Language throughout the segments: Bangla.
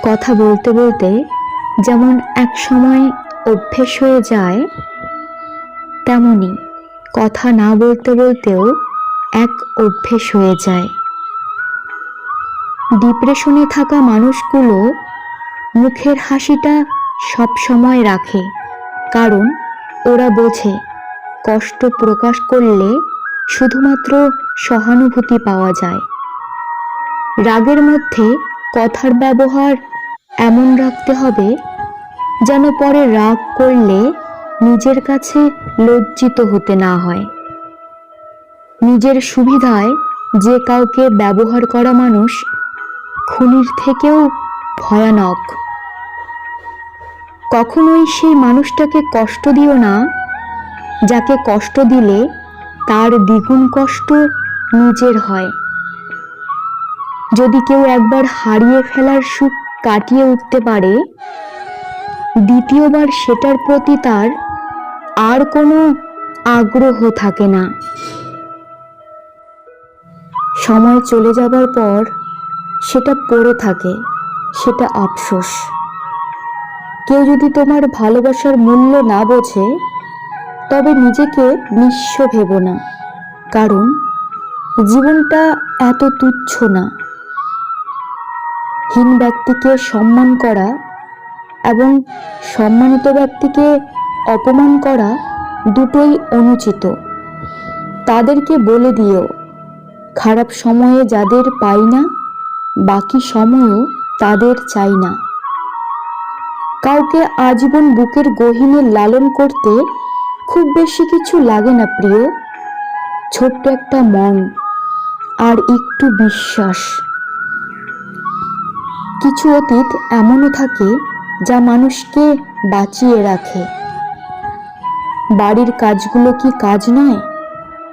কথা বলতে বলতে যেমন এক সময় অভ্যেস হয়ে যায়, তেমনি কথা না বলতে বলতেও এক অভ্যেস হয়ে যায়। ডিপ্রেশনে থাকা মানুষগুলো মুখের হাসিটা সব সময় রাখে, কারণ ওরা বোঝে কষ্ট প্রকাশ করলে শুধুমাত্র সহানুভূতি পাওয়া যায়। রাগের মধ্যে কথার ব্যবহার এমন রাখতে হবে যেন পরে রাগ করলে নিজের কাছে লজ্জিত হতে না হয়। নিজের সুবিধায় যে কাউকে ব্যবহার করা মানুষ খুনির থেকেও ভয়ানক। কখনোই সেই মানুষটাকে কষ্ট দিও না যাকে কষ্ট দিলে তার দ্বিগুণ কষ্ট নিজের হয়। যদি কেউ একবার হারিয়ে ফেলার সুখ কাটিয়ে উঠতে পারে, দ্বিতীয়বার সেটার প্রতি তার আর কোনো আগ্রহ থাকে না। সময় চলে যাবার পর সেটা পড়ে থাকে, সেটা আফসোস। কেউ যদি তোমার ভালোবাসার মূল্য না বোঝে, তবে নিজেকে নিঃস্ব ভেবো না, কারণ জীবনটা এত তুচ্ছ না। হীন ব্যক্তিকে সম্মান করা এবং সম্মানিত ব্যক্তিকে অপমান করা দুটোই অনুচিত। তাদেরকে বলে দিও, খারাপ সময়ে যাদের পাই না, বাকি সময়ও তাদের চাই না। কাউকে আজীবন বুকের গহীনে লালন করতে খুব বেশি কিছু লাগে না প্রিয়, ছোট্ট একটা মন আর একটু বিশ্বাস। কিছু অতীত এমনও থাকে যা মানুষকে বাঁচিয়ে রাখে। বাড়ির কাজগুলো কি কাজ নয়?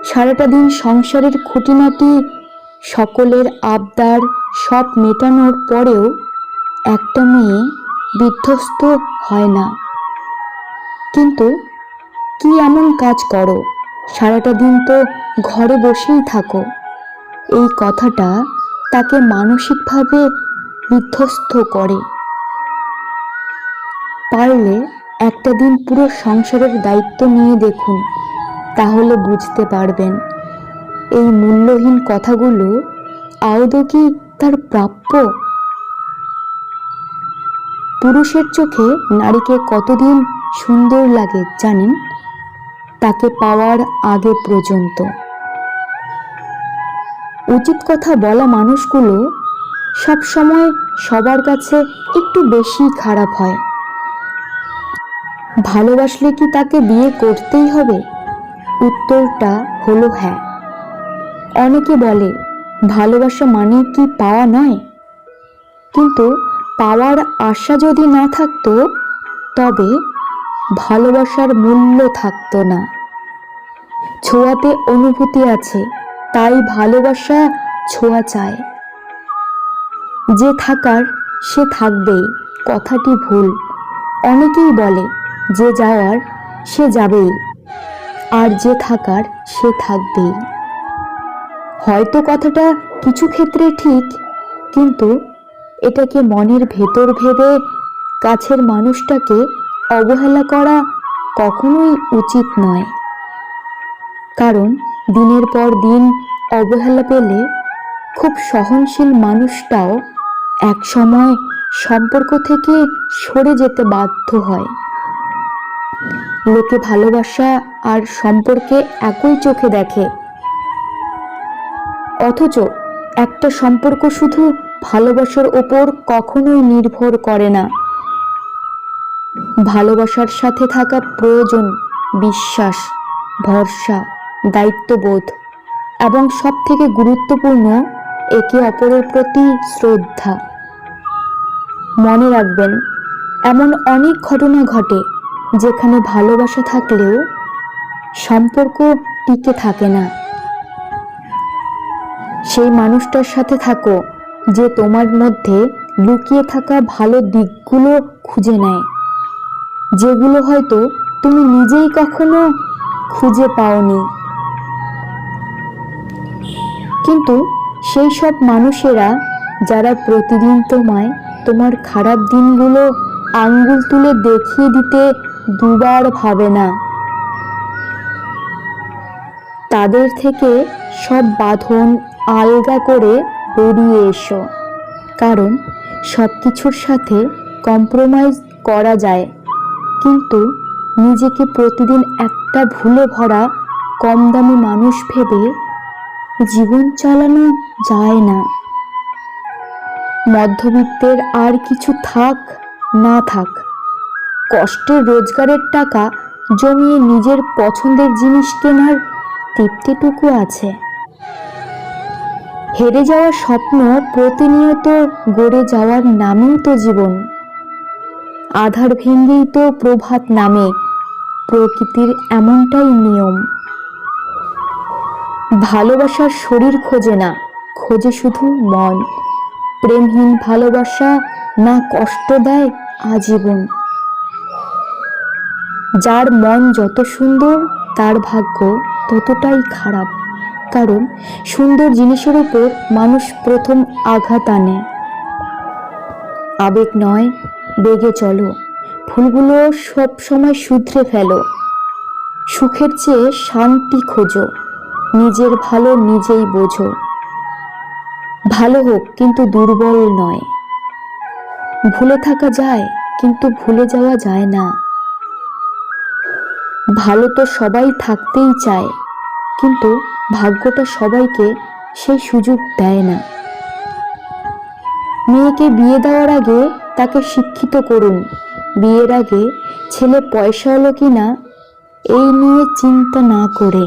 সারাটা দিন সংসারের খুঁটিনাটি সকলের আবদার সব মেটানোর পরেও একটা মেয়ে বিধ্বস্ত হয় না। কিন্তু কি এমন কাজ করো, সারাটা দিন তো ঘরে বসেই থাকো? এই কথাটা তাকে মানসিকভাবে বিধ্বস্ত করে। পারলে একটা দিন পুরো সংসারের দায়িত্ব নিয়ে দেখুন, তাহলে বুঝতে পারবেন এই মূল্যহীন কথাগুলো আদৌ কি তার প্রাপ্য। পুরুষের চোখে নারীকে কতদিন সুন্দর লাগে জানেন? তাকে পাওয়ার আগে পর্যন্ত। উচিত কথা বলা মানুষগুলো সব সময় সবার কাছে একটু বেশি খারাপ হয়। ভালোবাসলে কি তাকে বিয়ে করতেই হবে? উত্তরটা হলো হ্যাঁ। অনেকে বলে ভালোবাসা মানে কি পাওয়া নয়, কিন্তু পাওয়ার আশা যদি না থাকতো তবে ভালোবাসার মূল্য থাকতো না। ছোঁয়াতে অনুভূতি আছে, তাই ভালোবাসা ছোঁয়া চায়। যে থাকার সে থাকবেই, কথাটি ভুল। অনেকেই বলে যে যাওয়ার সে যাবেই, আর যে থাকার সে থাকবেই। হয়তো কথাটা কিছু ক্ষেত্রে ঠিক, কিন্তু এটাকে মনের ভেতর ভেবে কাছের মানুষটাকে অবহেলা করা কখনোই উচিত নয়। কারণ দিনের পর দিন অবহেলা পেলে খুব সহনশীল মানুষটাও একসময় সম্পর্ক থেকে সরে যেতে বাধ্য হয়। লোকে ভালোবাসা আর সম্পর্কে একই চোখে দেখে, অথচ একটা সম্পর্ক শুধু ভালোবাসার ওপর কখনোই নির্ভর করে না। ভালোবাসার সাথে থাকা প্রয়োজন বিশ্বাস, ভরসা, দায়িত্ববোধ এবং সবথেকে গুরুত্বপূর্ণ একে অপরের প্রতি শ্রদ্ধা। মনে রাখবেন, এমন অনেক ঘটনা ঘটে যেখানে ভালোবাসা থাকলেও সম্পর্ক টিকে থাকে না। সেই মানুষটার সাথে থাকো যে তোমার মধ্যে লুকিয়ে থাকা ভালো দিকগুলো খুঁজে নেয়, যেগুলো হয়তো তুমি নিজেই কখনো খুঁজে পাওনি। কিন্তু সেই সব মানুষেরা যারা প্রতিদিন তোমায় তোমার খারাপ দিনগুলো আঙ্গুল তুলে দেখিয়ে দিতে দুবার ভাবে না। তাদের থেকে সব বাঁধন আলগা করে বেরিয়ে এসো, কারণ সব কিছুর সাথে কম্প্রোমাইজ করা যায়, কিন্তু নিজেকে প্রতিদিন একটা ভুলে ভরা কম দামি মানুষ ভেবে জীবন চালানো যায় না। মধ্যবিত্তের আর কিছু থাক না থাক, কষ্টের রোজগারের টাকা জমিয়ে নিজের পছন্দের জিনিস কেনার তৃপ্তিটুকু আছে। হেরে যাওয়ার স্বপ্ন প্রতিনিয়ত গড়ে যাওয়ার নামেই তো জীবন। আধার ভেঙেই তো প্রভাত নামে, প্রকৃতির এমনটাই নিয়ম। ভালোবাসার শরীর খোঁজে না, খোঁজে শুধু মন। প্রেমহীন ভালোবাসা না কষ্ট দেয় আজীবন। যার মন যত সুন্দর তার ভাগ্য ততটাই খারাপ, কারণ সুন্দর জিনিসের উপর মানুষ প্রথম আঘাত আনে। আবেগ নয়, বেগে চলো। ভুলগুলো সব সময় শুধরে ফেলো। সুখের চেয়ে শান্তি খোঁজো। নিজের ভালো নিজেই বোঝো। ভালো হোক কিন্তু দুর্বল নয়। ভুলে থাকা যায় কিন্তু ভুলে যাওয়া যায় না। ভালো তো সবাই থাকতেই চায়, কিন্তু ভাগ্যটা সবাইকে সেই সুযোগ দেয় না। মেয়েকে বিয়ে দেওয়ার আগে তাকে শিক্ষিত করুন। বিয়ের আগে ছেলে পয়সা হলো কিনা এই নিয়ে চিন্তা না করে।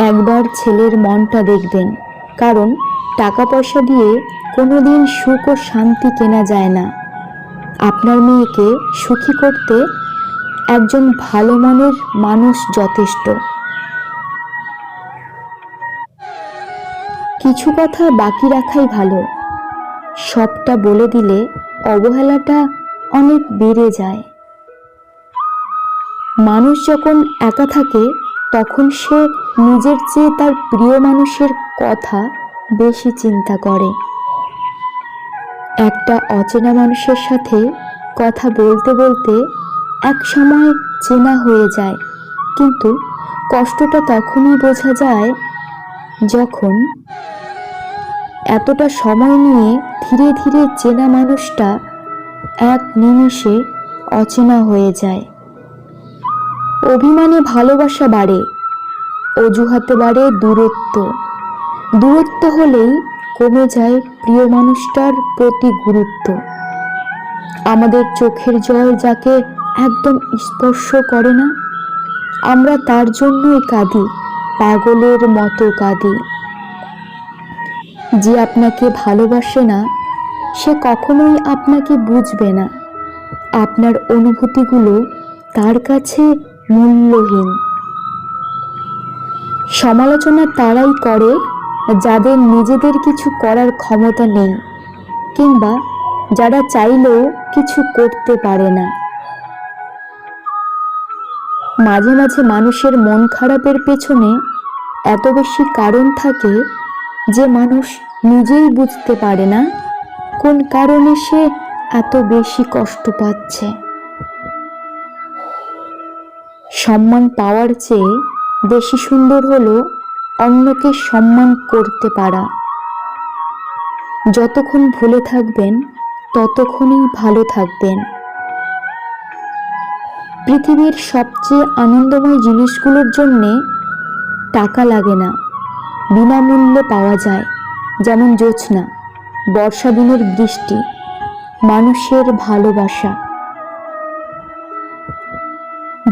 একবার ছেলের মনটা দেখবেন, কারণ টাকা পয়সা দিয়ে কোনোদিন সুখ ও শান্তি কেনা যায় না। আপনার মেয়েকে সুখী করতে একজন ভালো মনের মানুষ যথেষ্ট। কিছু কথা বাকি রাখাই ভালো। সবটা বলে দিলে অবহেলাটা অনেক বেড়ে যায়। মানুষ যখন একা থাকে তখন সে নিজের চেয়ে তার প্রিয় মানুষের কথা বেশি চিন্তা করে। একটা অচেনা মানুষের সাথে কথা বলতে বলতে এক সময় চেনা হয়ে যায়, কিন্তু কষ্টটা তখনই বোঝা যায় যখন এতটা সময় নিয়ে ধীরে ধীরে চেনা মানুষটা এক নিমেষে অচেনা হয়ে যায়। অভিমানে ভালোবাসা বাড়ে, অজুহাতে বাড়ে দূরত্ব। দূরত্ব হলেই কমে যায় প্রিয় মানুষটার প্রতি গুরুত্ব। আমাদের চোখের জল যাকে একদম স্পর্শ করে না, আমরা তার জন্যই কাঁদি, পাগলের মতো কাঁদি। যে আপনাকে ভালোবাসে না সে কখনোই আপনাকে বুঝবে না। আপনার অনুভূতিগুলো তার কাছে মূল্যহীন। সমালোচনা তারাই করে যাদের নিজেদের কিছু করার ক্ষমতা নেই, কিংবা যারা চাইলেও কিছু করতে পারে না। মাঝে মাঝে মানুষের মন খারাপের পেছনে এত বেশি কারণ থাকে যে মানুষ নিজেই বুঝতে পারে না কোন কারণে সে এত বেশি কষ্ট পাচ্ছে। সম্মান পাওয়ার চেয়ে বেশি সুন্দর হলো অন্যকে সম্মান করতে পারা। যতক্ষণ ভুলে থাকবেন ততক্ষণই ভালো থাকবেন। পৃথিবীর সবচেয়ে আনন্দময় জিনিসগুলোর জন্যে টাকা লাগে না, বিনামূল্যে পাওয়া যায়। যেমন জ্যোৎস্না, বর্ষা দিনের বৃষ্টি, মানুষের ভালোবাসা।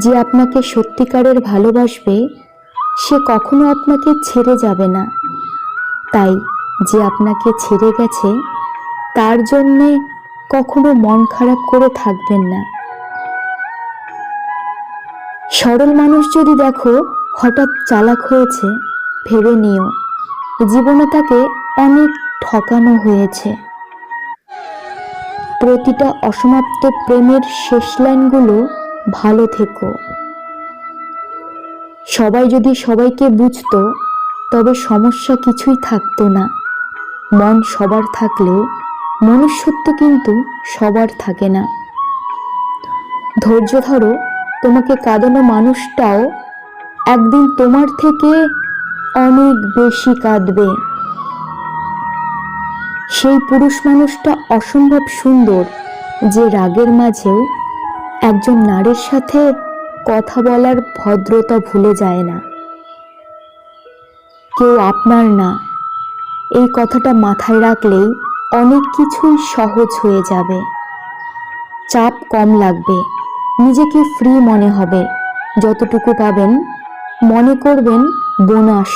যে আপনাকে সত্যিকারের ভালোবাসবে সে কখনো আপনাকে ছেড়ে যাবে না। তাই যে আপনাকে ছেড়ে গেছে তার জন্যে কখনো মন খারাপ করে থাকবেন না। সরল মানুষ যদি দেখো হঠাৎ চালাক হয়েছে, ভেবে নিও জীবনে তাকে অনেক ঠকানো হয়েছে। প্রতিটা অসমাপ্ত প্রেমের শেষ লাইনগুলো ভালো থেকো। সবাই যদি সবাইকে বুঝতো তবে সমস্যা কিছুই থাকতো না। মন সবার থাকলেও মনুষ্যত্ব কিন্তু সবার থাকে না। ধৈর্য ধরো, তোমাকে কাঁদানো মানুষটাও একদিন তোমার থেকে অনেক বেশি কাঁদবে। সেই পুরুষ মানুষটা অসম্ভব সুন্দর যে রাগের মাঝেও একজন নারীর সাথে কথা বলার ভদ্রতা ভুলে যায় না। কেউ আপনার না, এই কথাটা মাথায় রাখলেই অনেক কিছুই সহজ হয়ে যাবে। চাপ কম লাগবে, নিজেকে ফ্রি মনে হবে। যতটুকু পাবেন মনে করবেন বোনাস।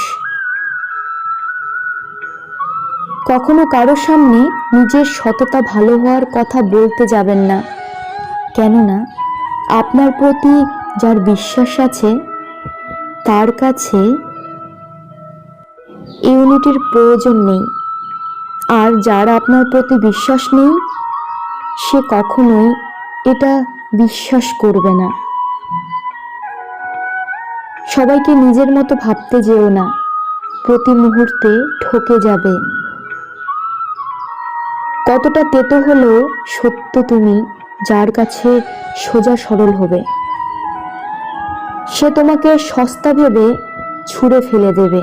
কখনো কারো সামনে নিজের সততা ভালো হওয়ার কথা বলতে যাবেন না, কেননা আপনার প্রতি যার বিশ্বাস আছে তার কাছে ইউনিটির প্রয়োজন নেই। আর যার আপনার প্রতি বিশ্বাস নেই সে কখনোই এটা বিশ্বাস করবে না। সবাইকে নিজের মতো ভাবতে যেও না, প্রতি মুহূর্তে ঠকে যাবে। কতটা তেতো হলেও সত্য তুমি যার কাছে সোজা সরল হবে, সে তোমাকে সস্তা ভেবে ছুঁড়ে ফেলে দেবে।